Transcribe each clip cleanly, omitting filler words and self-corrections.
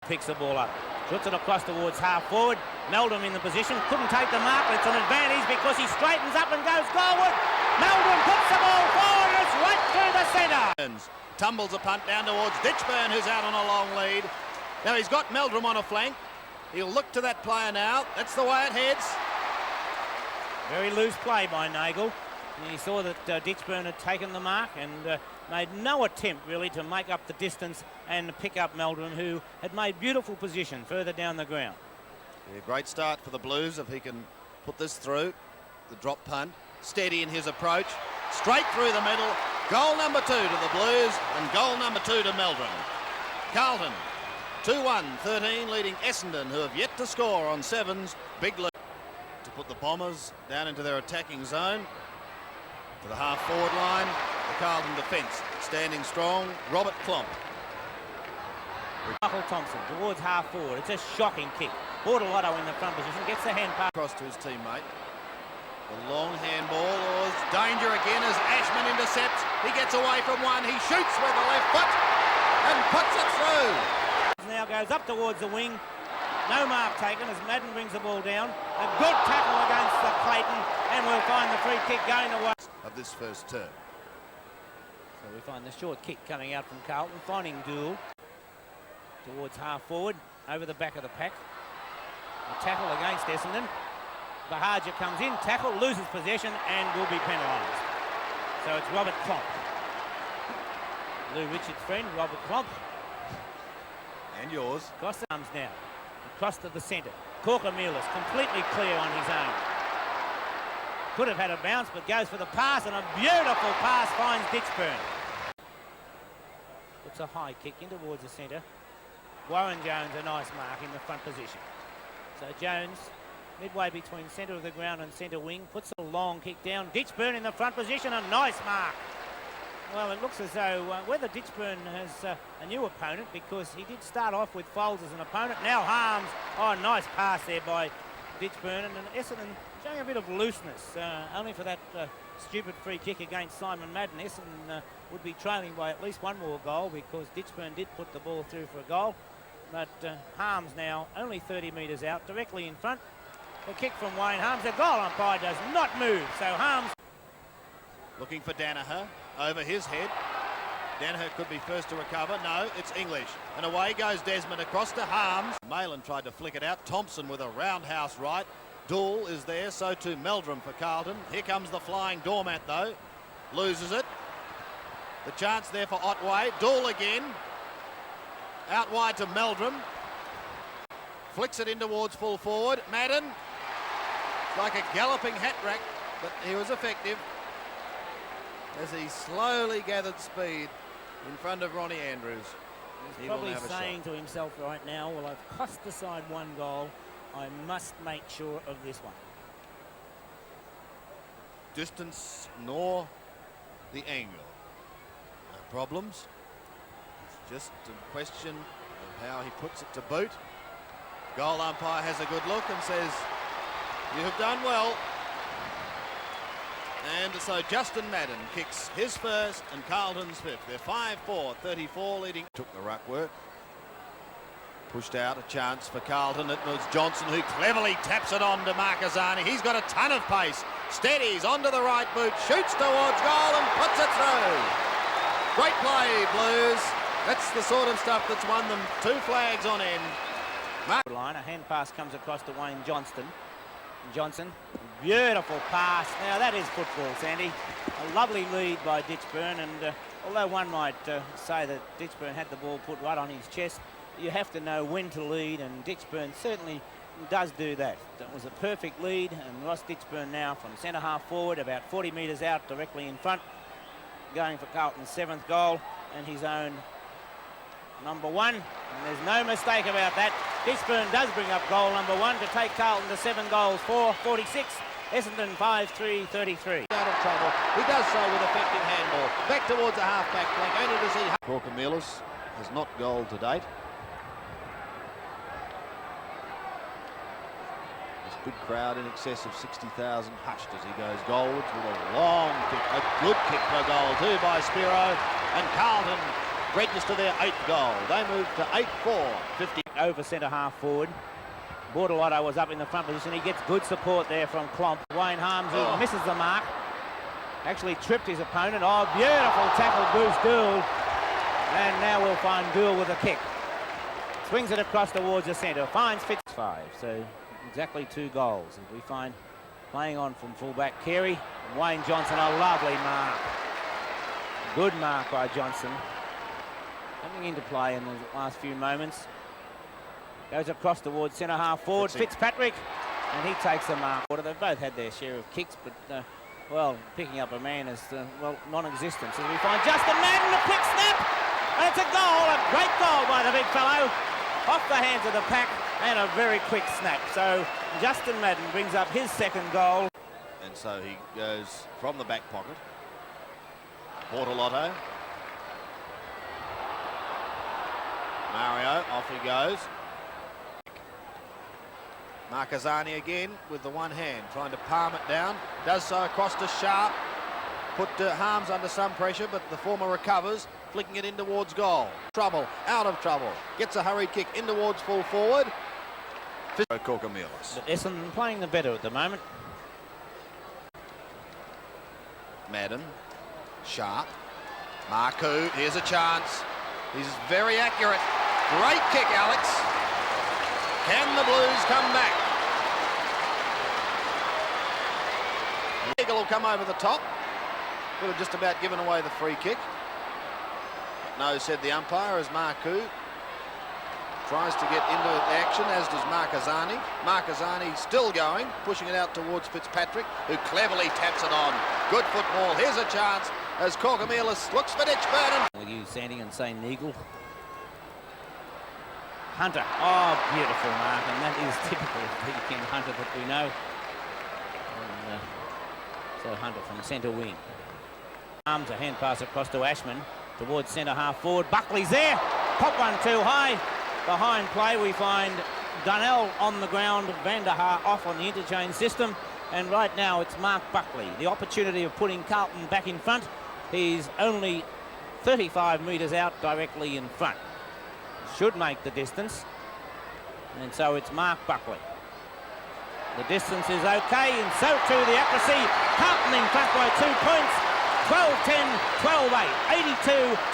picks the ball up. Puts it across towards half forward. Meldrum in the position. Couldn't take the mark, but it's an advantage because he straightens up and goes goalward. Meldrum puts the ball forward. It's right through the centre. Tumbles a punt down towards Ditchburn, who's out on a long lead. Now he's got Meldrum on a flank. He'll look to that player now. That's the way it heads. Very loose play by Nagel. He saw that Ditchburn had taken the mark and made no attempt really to make up the distance and pick up Meldrum, who had made beautiful position further down the ground. Yeah, great start for the Blues if he can put this through. The drop punt, steady in his approach, straight through the middle. Goal number 2 to the Blues and goal number 2 to Meldrum. Carlton 2-1-13 leading Essendon, who have yet to score on sevens. Big lead to put the Bombers down into their attacking zone. To the half-forward line, the Carlton defence standing strong. Robert Klomp. Michael Thompson towards half-forward. It's a shocking kick. Bordelotto in the front position, gets the hand pass. Across to his teammate. The long handball. Oh, it's danger again as Ashman intercepts. He gets away from one. He shoots with the left foot and puts it through. Now goes up towards the wing. No mark taken as Madden brings the ball down. A good tackle against the Clayton, and we'll find the free kick going away. Of this first term. So we find the short kick coming out from Carlton, finding Dool towards half forward, over the back of the pack. A tackle against Essendon. Bahaja comes in, tackle, loses possession, and will be penalised. So it's Robert Klomp. Lou Richards' friend, Robert Klomp. And yours. Across the arms now. Across to the centre. Corker-Mealis completely clear on his own. Could have had a bounce, but goes for the pass, and a beautiful pass finds Ditchburn. Puts a high kick in towards the centre. Warren Jones, a nice mark in the front position. So Jones, midway between centre of the ground and centre wing, puts a long kick down. Ditchburn in the front position, a nice mark. Well, it looks as though whether Ditchburn has a new opponent, because he did start off with Foles as an opponent. Now Harms, oh, nice pass there by Ditchburn, and Essendon showing a bit of looseness, only for that stupid free kick against Simon Madden. Essendon would be trailing by at least one more goal because Ditchburn did put the ball through for a goal. But Harms now only 30 metres out, directly in front. The kick from Wayne Harms. The goal umpire does not move, so Harms... Looking for Danaher, over his head. Danaher could be first to recover. No, it's English. And away goes Desmond across to Harms. Malin tried to flick it out. Thompson with a roundhouse right. Dool is there, so too Meldrum for Carlton. Here comes the flying doormat though. Loses it. The chance there for Otway. Dool again. Out wide to Meldrum. Flicks it in towards full forward. Madden. It's like a galloping hat rack, but he was effective as he slowly gathered speed in front of Ronnie Andrews. He's probably saying to himself right now, well, I've cost the side one goal. I must make sure of this one. Distance nor the angle. No problems. It's just a question of how he puts it to boot. Goal umpire has a good look and says, you have done well. And so Justin Madden kicks his first and Carlton's fifth. They're 5-4, 34 leading. Took the ruck work. Pushed out a chance for Carlton. It was Johnson who cleverly taps it on to Marcazani. He's got a ton of pace. Steadies onto the right boot, shoots towards goal and puts it through. Great play, Blues. That's the sort of stuff that's won them 2 flags on end. A hand pass comes across to Wayne Johnson. Beautiful pass. Now that is football, Sandy. A lovely lead by Ditchburn, and although one might say that Ditchburn had the ball put right on his chest, you have to know when to lead, and Ditchburn certainly does do that. It was a perfect lead, and Ross Ditchburn now from centre half forward, about 40 metres out, directly in front, going for Carlton's 7th goal and his own number 1. And there's no mistake about that. Ditchburn does bring up goal number 1 to take Carlton to 7 goals, 4-46. Essendon 5-3-33. Out of trouble. He does so with effective handball. Back towards the half-back flank, only to see... Corker-Mealis has not goaled to date. This big crowd in excess of 60,000 hushed as he goes goalwards with a long kick. A good kick for goal too by Spiro. And Carlton register their 8th goal. They move to 8-4, 50. over centre half forward. Bordelotto was up in the front position. He gets good support there from Klomp. Wayne Harms, who misses the mark, actually tripped his opponent. Oh, beautiful tackle, Bruce Dool. And now we'll find Dool with a kick. Swings it across towards the centre. Finds Fitz 5. So exactly 2 goals. And we find playing on from fullback Carey. Wayne Johnson, a lovely mark. Good mark by Johnson. Coming into play in the last few moments. Goes across towards centre half forward. Fitzpatrick. And he takes the mark. They've both had their share of kicks, but well, picking up a man is, well, non-existent. So we find Justin Madden, a quick snap. And it's a goal, a great goal by the big fellow. Off the hands of the pack and a very quick snap. So Justin Madden brings up his 2nd goal. And so he goes from the back pocket. Bordelotto. Mario, off he goes. Marcazzani again with the one hand, trying to palm it down. Does so across to Sharp. Put Harms under some pressure, but the former recovers, flicking it in towards goal. Trouble, out of trouble. Gets a hurried kick in towards full forward. Corcomelis. But Essendon playing the better at the moment. Madden. Sharp. Marku, here's a chance. He's very accurate. Great kick, Alex. Can the Blues come back? Eagle will come over the top. Could have just about given away the free kick. No, said the umpire, as Marku tries to get into action, as does Marcazzani. Marcazzani still going, pushing it out towards Fitzpatrick, who cleverly taps it on. Good football. Here's a chance as Corcomelis looks for Ditchburn. Will you, Sandy, and say Neagle? Hunter. Oh, beautiful mark, and that is typical of the King Hunter that we know. And, so Hunter from centre wing. Arms, a hand pass across to Ashman towards centre half forward. Buckley's there. Pop one too high. Behind play we find Dunnell on the ground. Van der Haar off on the interchange system. And right now it's Mark Buckley. The opportunity of putting Carlton back in front. He's only 35 metres out directly in front. Should make the distance. And so it's Mark Buckley. The distance is okay, and so too the accuracy. Carlton in front by 2 points. 12-10, 12-8,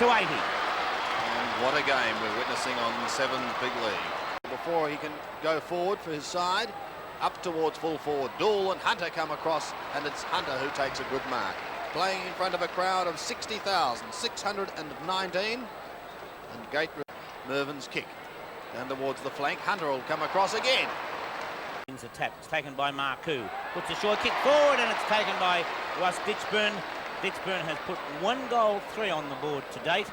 82-80. And what a game we're witnessing on Sevens Big League. Before he can go forward for his side, up towards full forward. Dool and Hunter come across, and it's Hunter who takes a good mark. Playing in front of a crowd of 60,619. And Gate Mervin's kick down towards the flank. Hunter will come across again. It's a tap. It's taken by Marku. Puts a short kick forward, and it's taken by Russ Ditchburn. Ditchburn has put 1 goal, 3 on the board to date,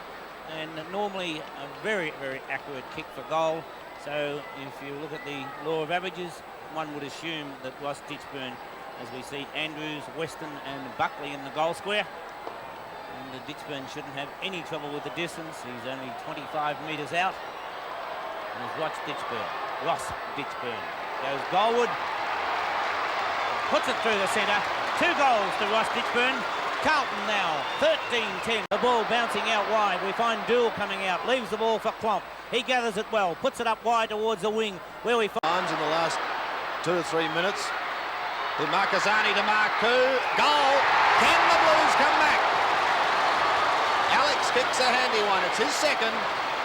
and normally a very, very accurate kick for goal. So if you look at the law of averages, one would assume that Russ Ditchburn, as we see Andrews, Weston and Buckley in the goal square. And the Ditchburn shouldn't have any trouble with the distance. He's only 25 metres out. And it's Ross Ditchburn goes goalward. Puts it through the centre. 2 goals to Ross Ditchburn. Carlton now 13-10. The ball bouncing out wide. We find Dool coming out. Leaves the ball for Klomp. He gathers it well. Puts it up wide towards the wing, where we find in the last 2 or 3 minutes. Then Marcazzani to Marku. Goal. Can the Blues come back? Alex kicks a handy one. It's his 2nd.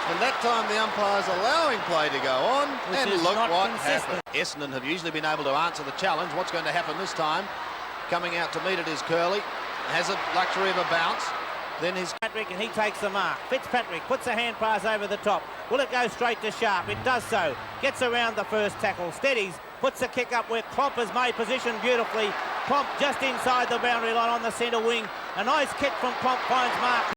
And that time the umpire's allowing play to go on. Which and is look not what consistent. happened. Essendon have usually been able to answer the challenge. What's going to happen this time? Coming out to meet it is Curley. Has a luxury of a bounce. Then his Patrick, and he takes the mark. Fitzpatrick puts a hand pass over the top. Will it go straight to Sharp? It does so. Gets around the first tackle. Steadies. Puts a kick up where Klomp has made position beautifully. Klomp just inside the boundary line on the centre wing. A nice kick from Klomp finds Mark.